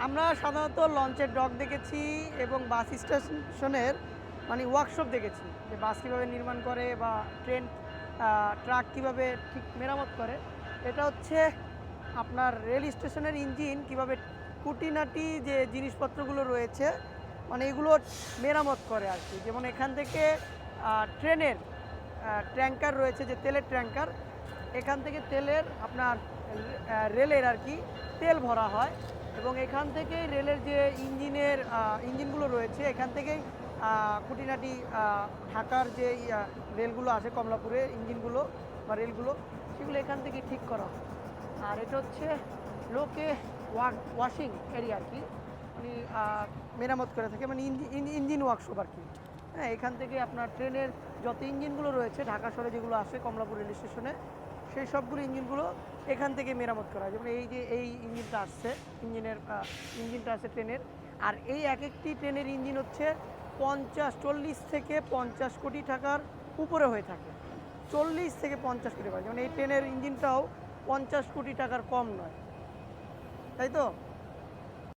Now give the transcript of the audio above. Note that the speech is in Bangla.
আমরা সাধারণত লঞ্চের ডক দেখেছি এবং বাস স্টেশনের মানে ওয়ার্কশপ দেখেছি যে বাস কীভাবে নির্মাণ করে বা ট্রেন ট্রাক কীভাবে ঠিক মেরামত করে। এটা হচ্ছে আপনার রেল স্টেশনের ইঞ্জিন কীভাবে খুঁটিনাটি যে জিনিসপত্রগুলো রয়েছে মানে এগুলো মেরামত করে আর কি। যেমন এখান থেকে ট্রেনের ট্যাঙ্কার রয়েছে, যে তেলের ট্যাঙ্কার, এখান থেকে তেলের আপনার রেলের আর কি তেল ভরা হয় এবং এখান থেকেই রেলের যে ইঞ্জিনগুলো রয়েছে এখান থেকেই খুঁটিনাটি ঢাকার যে রেলগুলো আছে কমলাপুরে ইঞ্জিনগুলো বা রেলগুলো সেগুলো এখান থেকে ঠিক করা হয়। আর এটা হচ্ছে লোকে ওয়াশিং এরিয়া আর কি, মানে মেরামত করে থাকে, মানে ইঞ্জিন ওয়ার্কশপ আর কি। হ্যাঁ, এখান থেকে আপনার ট্রেনের যত ইঞ্জিনগুলো রয়েছে ঢাকা শহরে যেগুলো আসে কমলাপুর রেল স্টেশনে সেই সবগুলো ইঞ্জিনগুলো এখান থেকে মেরামত করা হয়। যেমন এই যে এই ইঞ্জিনটা আসছে, ইঞ্জিনটা আসছে ট্রেনের, আর এই এক একটি ট্রেনের ইঞ্জিন হচ্ছে 40 থেকে 50 কোটি টাকার উপরে হয়ে থাকে। 40 থেকে 50 কোটি টাকা, যেমন এই ট্রেনের ইঞ্জিনটাও 50 কোটি টাকার কম নয়, তাই তো।